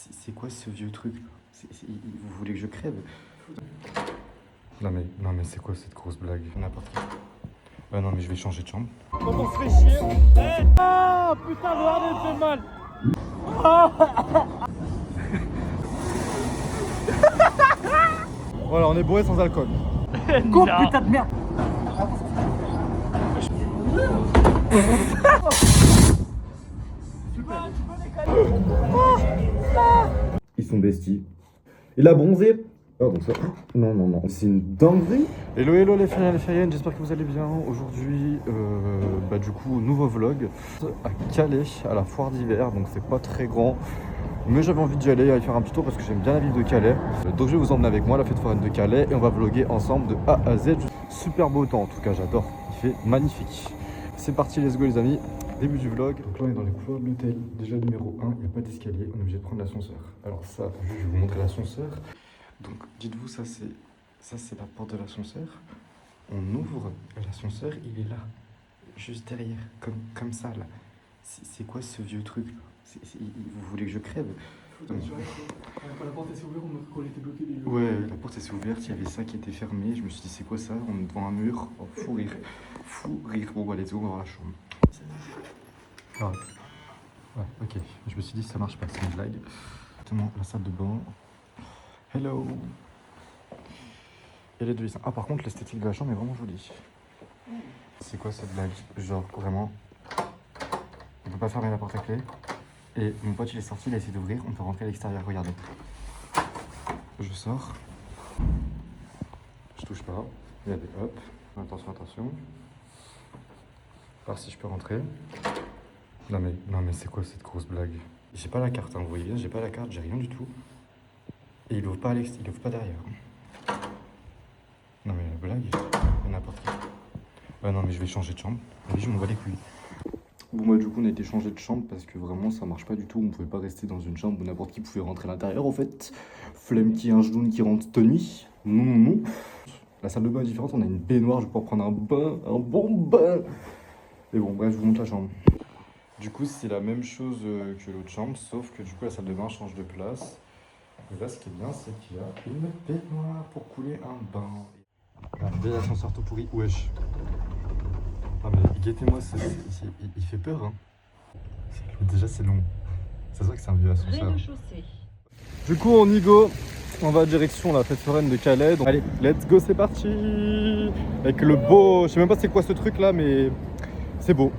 C'est quoi ce vieux truc? Vous voulez que je crève? Non mais c'est quoi cette grosse blague? N'importe quoi. Non mais je vais changer de chambre. Quand on se fait chier. Ah putain, le harnais me fait mal. Voilà, on est bourré sans alcool. Coupe, putain de merde. Ils sont besties. Il a bronzé. Oh, donc ça... Non, c'est une dinguerie. Hello les Fériens et les Fériennes, j'espère que vous allez bien. Aujourd'hui, du coup, nouveau vlog à Calais, à la foire d'hiver, donc c'est pas très grand. Mais j'avais envie d'y aller faire un petit tour parce que j'aime bien la ville de Calais. Donc je vais vous emmener avec moi à la fête foraine de Calais et on va vlogger ensemble de A à Z. Super beau temps en tout cas, j'adore. Il fait magnifique. C'est parti, let's go les amis. Début du vlog. Donc là on est dans les couloirs de l'hôtel. Déjà numéro 1, il n'y a pas d'escalier, on est obligé de prendre l'ascenseur. Alors ça, je vais vous montrer l'ascenseur. Donc dites-vous, ça c'est la porte de l'ascenseur. On ouvre et l'ascenseur il est là, juste derrière, comme ça là. C'est quoi ce vieux truc? Vous voulez que je crève? Quand la porte s'est ouverte, on a cru qu'on était bloqué. Ouais, la porte s'est ouverte, il y avait ça qui était fermé. Je me suis dit c'est quoi ça? On est devant un mur. Oh, fou rire. Fou rire. Bon, allez, on va voir la chambre. Ah, ouais, ok. Je me suis dit ça marche pas, c'est une blague. Exactement, la salle de bain. Hello. Et les deux lits. Ah, par contre, l'esthétique de la chambre est vraiment jolie. C'est quoi cette blague? Genre, vraiment, on peut pas fermer la porte à clé. Et mon pote, il est sorti, il a essayé d'ouvrir. On peut rentrer à l'extérieur, regardez. Je sors. Je touche pas. Regardez, hop. Attention. Voir si je peux rentrer. Non mais c'est quoi cette grosse blague? J'ai pas la carte, hein, vous voyez bien, j'ai pas la carte, j'ai rien du tout. Et il ouvre pas il ouvre pas derrière. Non mais la blague, c'est n'importe quoi. Non mais je vais changer de chambre. Oui, je m'en bats les couilles. Bon du coup on a été changé de chambre parce que vraiment ça marche pas du tout. On pouvait pas rester dans une chambre où n'importe qui pouvait rentrer à l'intérieur en fait. Flemme qui un genou qui rentre cette nuit. Non. La salle de bain est différente, on a une baignoire, je vais pouvoir prendre un bon bain. Et bon bref, je vous montre la chambre. Du coup c'est la même chose que l'autre chambre, sauf que du coup la salle de bain change de place. Et là ce qui est bien c'est qu'il y a une baignoire pour couler un bain. Des ascenseurs tout pourris, wesh. Ah mais guettez-moi, il fait peur hein. Déjà c'est long. Ça se voit que c'est un vieux ascenseur. Du coup on y go. On va direction la fête foraine de Calais. Donc allez, let's go, c'est parti. Avec le beau, je sais même pas c'est quoi ce truc là mais c'est beau.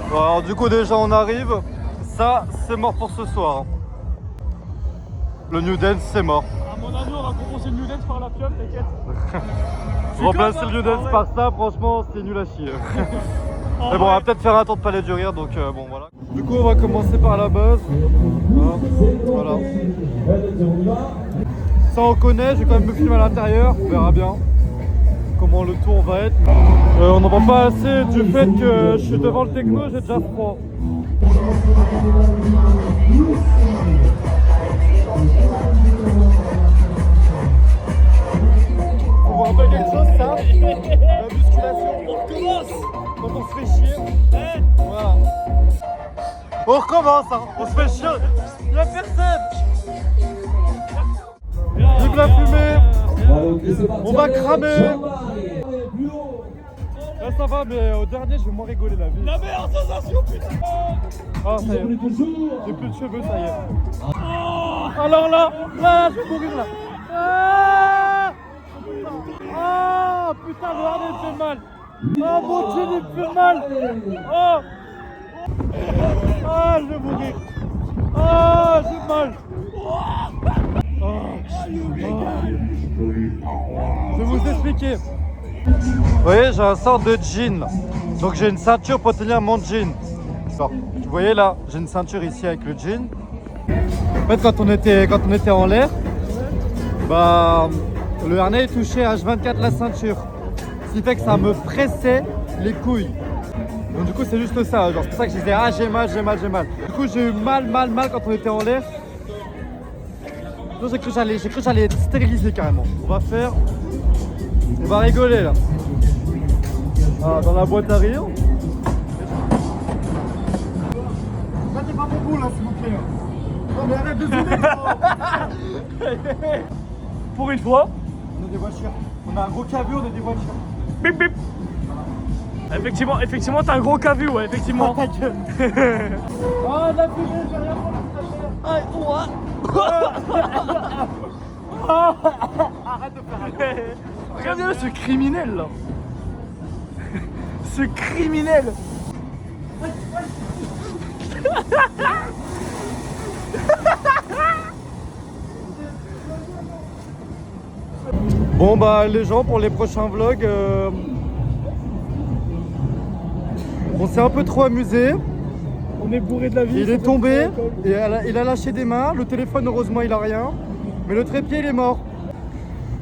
Bon, alors du coup déjà on arrive. Ça c'est mort pour ce soir. Le New Dance c'est mort. À mon avis, on va compenser le New Dance par la pieuvre, t'inquiète. Remplacer le New Dance par ça, franchement c'est nul à chier. Mais bon, on va peut-être faire un tour de Palais du Rire, donc bon voilà. Du coup on va commencer par la base. Voilà. Ça on connaît, je vais quand même me filmer à l'intérieur, on verra bien comment le tour va être. On n'en parle pas assez du fait que je suis devant le techno, j'ai déjà froid. On voit un peu quelque chose ça. La musculation. On recommence. Quand on se fait chier. Voilà. On recommence hein. On se fait chier. Il n'y a personne. Vive la fumée. On va cramer. Là ça va mais au dernier je vais moins rigoler la vie. La meilleure sensation, putain. Ah ça y est. J'ai plus de cheveux, ça y est. Alors là, je vais mourir là. Ah putain, le harnais me fait mal. Ah mon Dieu, il me fait mal. Je vais mourir. J'ai mal. Je vais vous expliquer. Vous voyez, j'ai un sort de jean. Donc j'ai une ceinture pour tenir mon jean. Alors, vous voyez là, j'ai une ceinture ici avec le jean. En fait, quand on était en l'air, le harnais touchait H24 la ceinture. Ce qui fait que ça me pressait les couilles. Donc du coup, c'est juste ça. Genre, c'est pour ça que je disais, j'ai mal. Du coup, j'ai eu mal quand on était en l'air. Non, j'ai cru que j'allais être stérilisé carrément. On va rigoler là. Ah, dans la boîte à rire. Là, t'es pas mon bout là, s'il vous plaît. Non, mais arrête de zoomer, Pour une fois. On a des voitures. On a un gros cavu, on a des voitures. Bip bip. Effectivement, t'as un gros cavu, ouais, effectivement. Ta gueule. Oh, la fumée, j'ai rien pour la Arrête de faire Regarde ce criminel là. Ce criminel. Bon bah les gens, pour les prochains vlogs, on s'est un peu trop amusé. On est bourré de la vie. Il est tombé, et il a lâché des mains. Le téléphone, heureusement, il a rien. Mais le trépied, il est mort.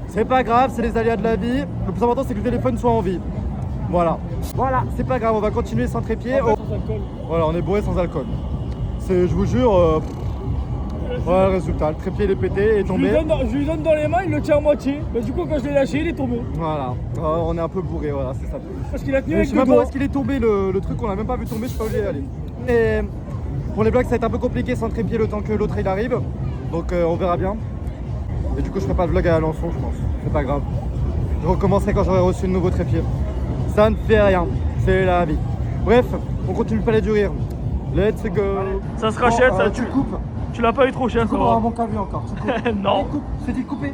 C'est pas grave, c'est les aléas de la vie. Le plus important, c'est que le téléphone soit en vie. Voilà, c'est pas grave, on va continuer sans trépied. Sans alcool. Voilà, on est bourré sans alcool. Je vous jure, voilà le résultat. Le trépied, il est pété, il est tombé. Je lui donne dans les mains, il le tient à moitié. Mais du coup, quand je l'ai lâché, il est tombé. Voilà, on est un peu bourré, voilà, c'est ça. Parce qu'il a tenu Je avec sais le même pas où doigt. est-ce qu'il est tombé, le truc, on l'a même pas vu tomber, je suis pas obligé d'y aller. Et pour les blagues, ça va être un peu compliqué sans trépied le temps que l'autre il arrive. Donc on verra bien. Et du coup, je ferai pas de vlog à Alençon, je pense. C'est pas grave. Je recommencerai quand j'aurai reçu le nouveau trépied. Ça ne fait rien, c'est la vie. Bref, on continue le palais du rire. Let's go. Ça se rachète, ça tu coupes. Tu l'as pas eu trop cher, Tu ça coupes va. un bon cavu encore. Tu coupes. Non. Allez, coupe, je t'ai dit de couper.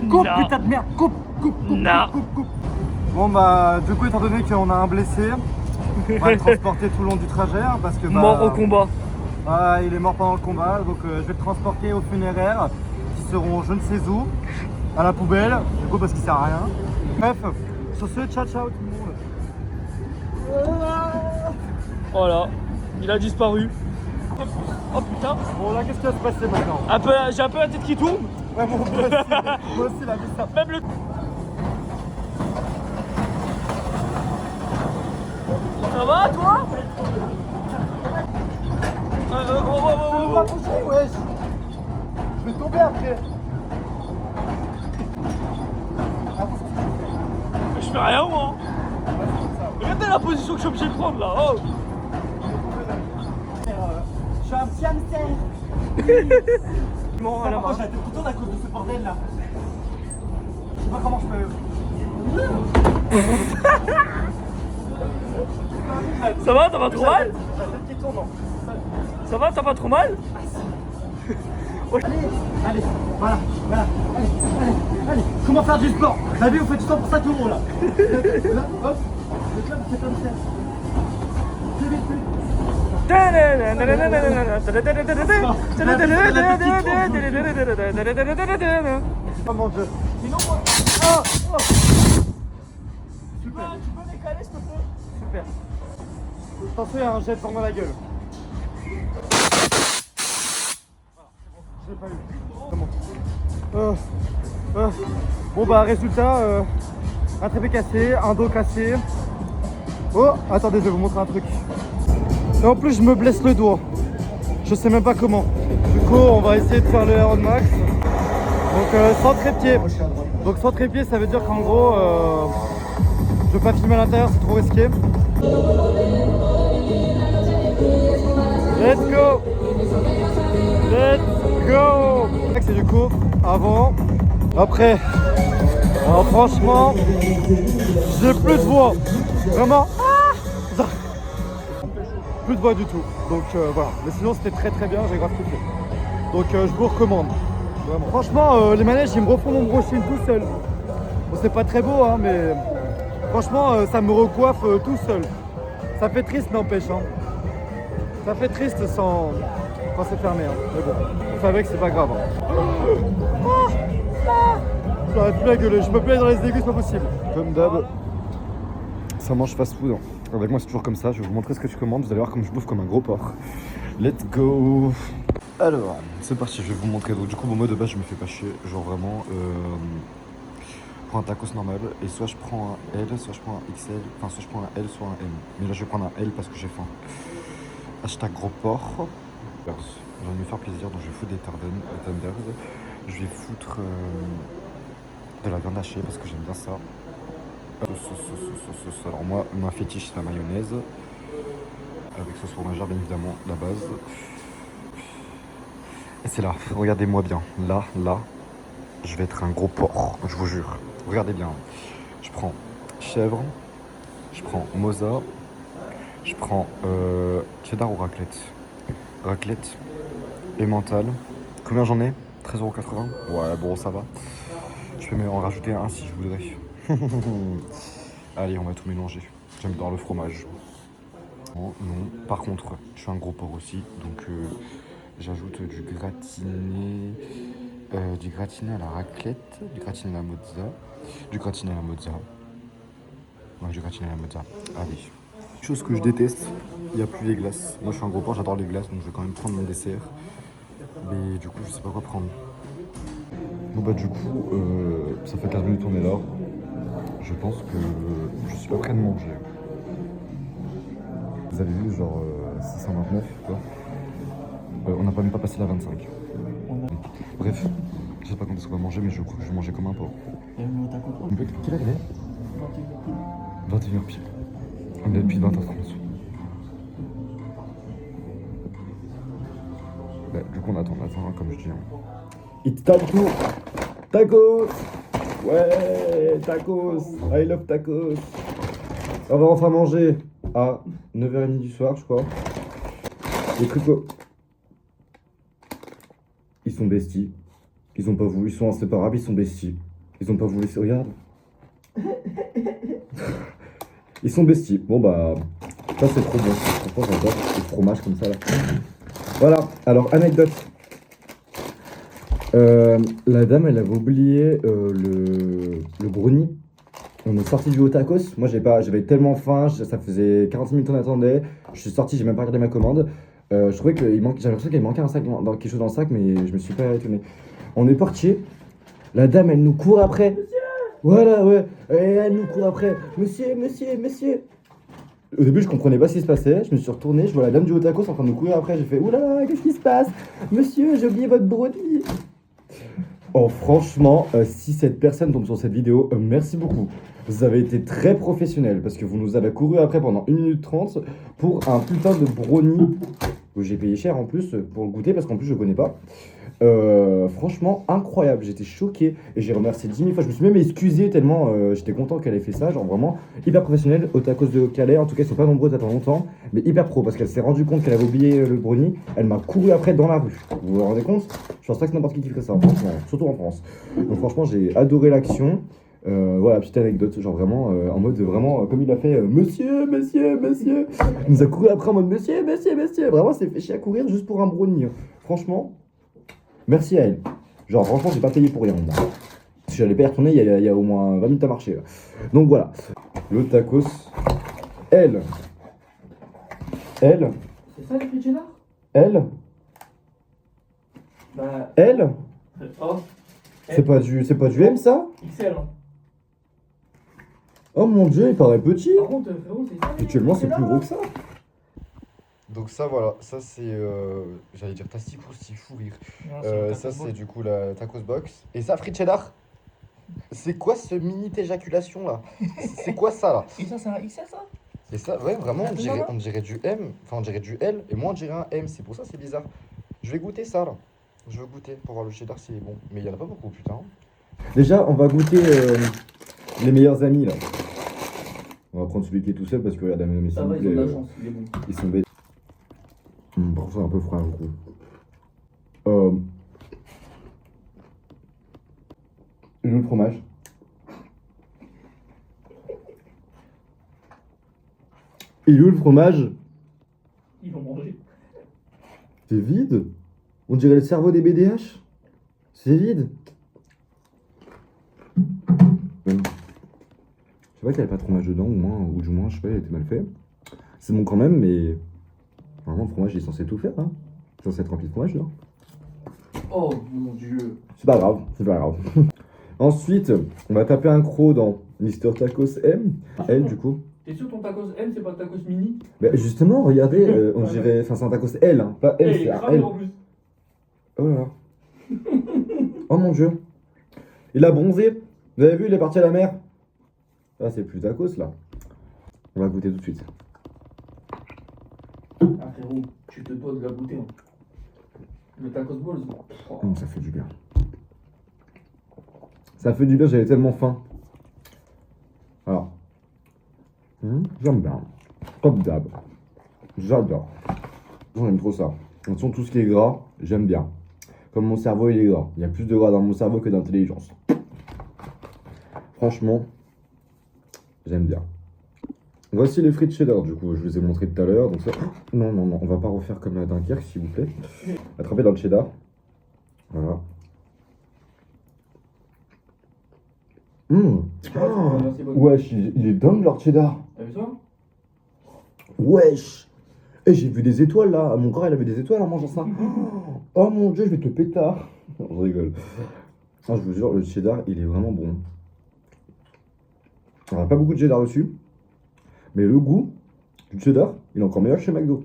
Coupe, Non. putain de merde. Coupe. Non. Coupe. Bon bah, du coup, étant donné qu'on a un blessé, on va le transporter tout le long du trajet hein, parce que Mort au combat. Ah, il est mort pendant le combat, donc je vais le transporter aux funéraires qui seront je ne sais où, à la poubelle, du coup parce qu'il sert à rien. Bref, sur ce, ciao tout le monde. Voilà. Il a disparu. Oh putain. Bon là, qu'est-ce qui va se passer maintenant? J'ai un peu la tête qui tourne. Ouais, moi aussi, la vie ça. Même le... Ça va toi? Je vais pas bouger, wesh. Je vais tomber après. Je fais rien moi. Regardez la position que je suis obligé de prendre là. Oh. Je suis un petit hamster. Bon, à la main. J'ai la tête qui tourne à cause de ce bordel là. Je sais pas comment je peux. Ça va, t'as pas trop mal? La tête qui tourne, non. Ça va, t'as pas trop mal? Allez, voilà, allez, comment faire du sport? La vie, vous faites tout ça pour 5 € là. Là, hop, le club, c'est comme ça. Plus vite, plus vite. Oh mon dieu. Sinon, moi. Oh. Super. Tu peux décaler s'il te plaît? Super. Attention, il y a un jet dans la gueule. Je l'ai pas eu. Comment Bon bah résultat, un trépied cassé, un dos cassé. Oh, attendez, je vais vous montrer un truc. Et en plus je me blesse le doigt. Je sais même pas comment. Du coup on va essayer de faire le Air Max. Donc sans trépied. Donc sans trépied ça veut dire qu'en gros je veux pas filmer à l'intérieur, c'est trop risqué. Let's go! Let's go! C'est du coup avant, après. Alors franchement, j'ai plus de voix. Vraiment. Plus de voix du tout. Donc voilà. Mais sinon c'était très bien, j'ai grave kiffé. Donc je vous recommande. Vraiment. Franchement, les manèges ils me refont mon brushing tout seul. Bon, c'est pas très beau hein, mais franchement ça me recoiffe tout seul. Ça fait triste n'empêche hein. Ça fait triste sans quand c'est fermé hein. Mais bon, vous savez que c'est pas grave. Hein. J'arrête plus à gueuler, je me plais dans les aigus, c'est pas possible. Comme d'hab, ça mange fast food. Hein. Avec moi c'est toujours comme ça, je vais vous montrer ce que je commande, vous allez voir comme je bouffe comme un gros porc. Let's go. Alors, c'est parti, je vais vous montrer. Donc du coup, moi de base je me fais pas chier, genre vraiment je prends un tacos normal et soit je prends un L, soit je prends un XL, enfin soit je prends un L, soit un M. Mais là je vais prendre un L parce que j'ai faim. Hashtag gros porc. J'ai envie de me faire plaisir donc je vais foutre des tenders. Je vais foutre de la viande hachée parce que j'aime bien ça. Alors moi, ma fétiche c'est la mayonnaise. Avec sauce fromagère bien évidemment, la base. Et c'est là, regardez-moi bien. Là, je vais être un gros porc, je vous jure. Regardez bien. Je prends chèvre, je prends moza, je prends cheddar ou raclette. Raclette, emmental. Combien j'en ai 13,80 €. Ouais, bon, ça va. Je peux en rajouter un si je voudrais. Allez, on va tout mélanger. J'aime bien le fromage. Non, non. Par contre, je suis un gros porc aussi, donc j'ajoute du gratiné à la raclette, du gratiné à la mozza, du gratiné à la mozza. Ouais, du gratiné à la mozza. Allez. Chose que je déteste, il n'y a plus les glaces. Moi, je suis un gros porc, j'adore les glaces, donc je vais quand même prendre mon dessert. Mais du coup, je sais pas quoi prendre. Bon bah du coup, ça fait 15 minutes qu'on est là. Je pense que je suis pas prêt de manger. Vous avez vu, genre 629, quoi. On n'a pas même pas passé la 25. Bref, je sais pas quand est-ce qu'on va manger, mais je crois que je vais manger comme un porc. Quelle heure il est 21h pile. On est depuis 20h30. Bah, du coup, on attend, hein, comme je dis. Hein. It's taco! Tacos! Ouais, tacos! I love tacos! On va enfin manger à 9h30 du soir, je crois. Les tricots. Ils sont besties. Ils ont pas voulu, ils sont inséparables, ils sont besties. Ils ont pas voulu, regarde. Ils sont besties. Bon bah, ça c'est trop bon. Franchement, j'adore le fromage comme ça là. Voilà, alors anecdote. La dame, elle avait oublié le brownie. On est sorti du haut tacos. Moi, j'avais tellement faim. Ça faisait 40 minutes qu'on attendait. Je suis sorti, j'ai même pas regardé ma commande. Je trouvais j'avais l'impression qu'il manquait un sac, quelque chose dans le sac, mais je me suis pas étonné. On est parti. La dame, elle nous court après. Monsieur. Voilà, ouais. Et elle nous court après. Monsieur, monsieur, monsieur. Au début, je comprenais pas ce qui se passait. Je me suis retourné. Je vois la dame du haut tacos en train de nous courir après. J'ai fait oulala, qu'est-ce qui se passe? Monsieur, j'ai oublié votre brownie. Oh, franchement, si cette personne tombe sur cette vidéo, merci beaucoup. Vous avez été très professionnel parce que vous nous avez couru après pendant 1 minute 30 pour un putain de brownie que j'ai payé cher en plus pour le goûter parce qu'en plus je connais pas. Franchement, incroyable. J'étais choqué et j'ai remercié 10 000 fois. Je me suis même excusé tellement j'étais content qu'elle ait fait ça. Genre vraiment hyper professionnel au tacos de Calais. En tout cas, ils sont pas nombreux, attend longtemps, mais hyper pro parce qu'elle s'est rendue compte qu'elle avait oublié le brownie. Elle m'a couru après dans la rue. Vous vous rendez compte? Je pense pas que n'importe qui ferait ça, franchement, surtout en France. Donc franchement, j'ai adoré l'action. Voilà, petite anecdote, genre vraiment en mode vraiment comme il a fait monsieur, monsieur, monsieur. Il nous a couru après en mode monsieur, monsieur, monsieur. Vraiment, c'est fait chier à courir juste pour un brownie. Franchement, merci à elle. Genre, franchement, j'ai pas payé pour rien. Moi. Si j'allais pas y retourner, il y a au moins 20 minutes à marcher. Là. Donc voilà, le tacos, elle. C'est ça les frites cheddar? Elle. Bah. Elle. Oh. C'est pas du M ça? XL. Hein. Oh mon dieu, il paraît petit. Par contre, frérot, c'est ça. Actuellement, c'est plus gros que ça. Donc ça, voilà, ça c'est, j'allais dire tasty-crousty, fou rire. Ça c'est du coup la tacos box. Et ça, frites cheddar. C'est quoi ce mini éjaculation là? C'est quoi ça là? Et ça, c'est un XL ça? Et ça, ouais, vraiment, Ah, on dirait du M, enfin on dirait du L, et moi on dirait un M, c'est pour ça c'est bizarre. Je vais goûter ça là. Je veux goûter pour voir le cheddar s'il est bon. Mais il y en a pas beaucoup, putain. Déjà, on va goûter les meilleurs amis là. On va prendre celui qui est tout seul parce que regarde, mais ça va, ils ont de la chance, il est bon. Ils sont bêtes. Par contre, c'est un peu froid, du coup. Le fromage. Et où le fromage? Ils vont manger. C'est vide. On dirait le cerveau des BDH. C'est vide. Je sais pas qu'il n'y avait pas de fromage dedans, ou du moins, je sais pas, il était mal fait. C'est bon quand même, mais vraiment, le fromage il est censé tout faire, hein. C'est censé être rempli de fromage, là. Oh mon dieu. C'est pas grave, c'est pas grave. Ensuite, on va taper un croc dans Mister Tacos M. Elle, du coup. T'es sûr ton tacos M, c'est pas le tacos mini? Bah justement, regardez, on dirait. Enfin, c'est un tacos L, hein, pas M, c'est un L. En plus. Oh là là. Oh mon dieu. Il a bronzé. Vous avez vu, il est parti à la mer. Ah, c'est plus tacos là. On va goûter tout de suite. Ah frérot, tu te dois de la goûter. Hein. Le tacos balls. Oh. Ça fait du bien. Ça fait du bien, j'avais tellement faim. Alors. J'aime bien. Comme d'hab. J'adore. J'aime trop ça. De toute façon, tout ce qui est gras, j'aime bien. Comme mon cerveau, il est gras. Il y a plus de gras dans mon cerveau que d'intelligence. Franchement, j'aime bien. Voici les frites cheddar, du coup, je vous ai montré tout à l'heure. Donc ça... Non, non, non, on va pas refaire comme à Dunkerque, s'il vous plaît. Attrapez dans le cheddar. Voilà. Wesh, il est dingue leur cheddar. T'as vu ça? Wesh. Et j'ai vu des étoiles là. Mon grand, il avait des étoiles en mangeant ça. Oh mon dieu, je vais te pétard. Je rigole. Ah, je vous jure, le cheddar, il est vraiment bon. On n'a pas beaucoup de cheddar dessus. Mais le goût du cheddar, il est encore meilleur que chez McDo.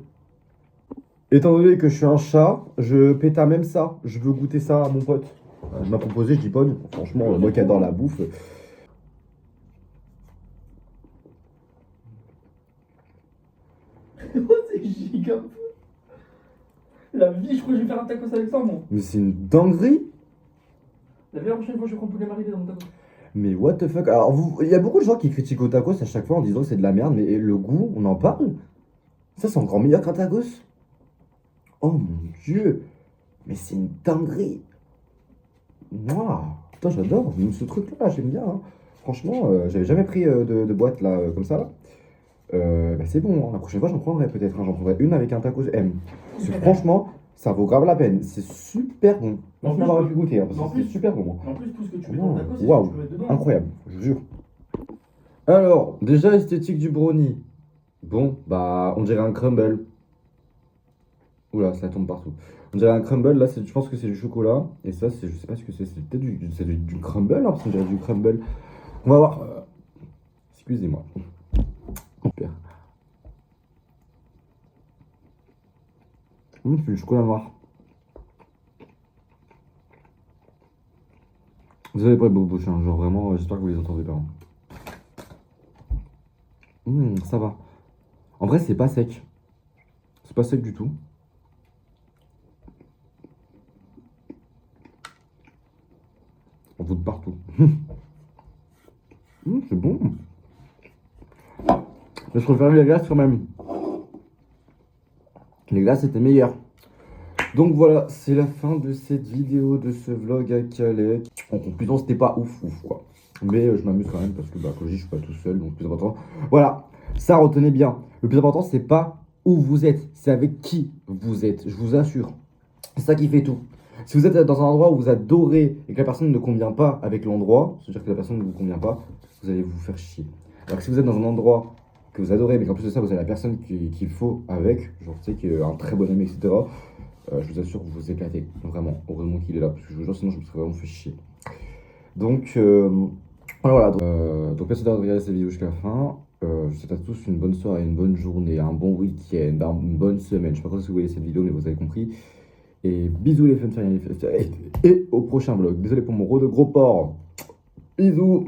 Étant donné que je suis un chat, je péta même ça. Je veux goûter ça à mon pote. Il m'a proposé, je dis pas. Franchement, moi qui adore la bouffe. C'est giga. La vie, je crois que je vais faire un tacos avec ça, moi. Mais c'est une dinguerie. La prochaine fois, je prends poulet mariné dans mon tacos. Mais what the fuck? Alors, il y a beaucoup de gens qui critiquent au tacos à chaque fois en disant que c'est de la merde, mais le goût, on en parle? Ça, c'est encore meilleur qu'un tacos? Oh mon dieu! Mais c'est une dinguerie! Waouh! Putain, j'adore ce truc-là, j'aime bien. Hein. Franchement, j'avais jamais pris de boîte là, comme ça. Là. Bah, c'est bon, hein. La prochaine fois, j'en prendrai peut-être. Hein. J'en prendrai une avec un tacos M. Parce que franchement, ça vaut grave la peine. C'est super bon. En plus, on aurait pu goûter, hein, parce en que c'est plus- super bon. En plus, tout ce que tu mets dans le tacos, c'est ce que Waouh, tu peux mettre dedans. incroyable, je vous jure. Alors, déjà esthétique du brownie. Bon, bah, on dirait un crumble. Oula, ça tombe partout. On dirait un crumble, là, je pense que c'est du chocolat. Et ça, je sais pas ce que c'est peut-être du crumble, hein, parce qu'on dirait du crumble. On va voir. Excusez-moi. Super. C'est du chocolat noir. Vous avez pas les beaux bouches, hein, genre vraiment, j'espère que vous les entendez pas. Ça va. En vrai, c'est pas sec. C'est pas sec du tout. On vote partout. C'est bon. Mais je préfère les glaces quand même. Les glaces étaient meilleures. Donc voilà, c'est la fin de cette vidéo, de ce vlog à Calais. En conclusion, c'était pas ouf quoi. Mais je m'amuse quand même parce que, bah, comme je dis, je suis pas tout seul, donc le plus important. Voilà, ça retenez bien. Le plus important, c'est pas où vous êtes, c'est avec qui vous êtes, je vous assure. C'est ça qui fait tout. Si vous êtes dans un endroit où vous adorez et que la personne ne convient pas avec l'endroit, c'est-à-dire que la personne ne vous convient pas, vous allez vous faire chier. Alors que si vous êtes dans un endroit que vous adorez, mais qu'en plus de ça, vous avez la personne qu'il faut avec, genre, tu sais, qui est un très bon ami, etc., je vous assure que vous vous éclatez. Vraiment, heureusement qu'il est là, parce que je vous jure, sinon je me serais vraiment fait chier. Donc, voilà. Donc merci d'avoir regardé cette vidéo jusqu'à la fin. Je vous souhaite à tous une bonne soirée, une bonne journée, un bon week-end, une bonne semaine. Je sais pas quand vous voyez cette vidéo, mais vous avez compris. Et bisous les fun et au prochain vlog. Désolé pour mon gros de gros porc. Bisous.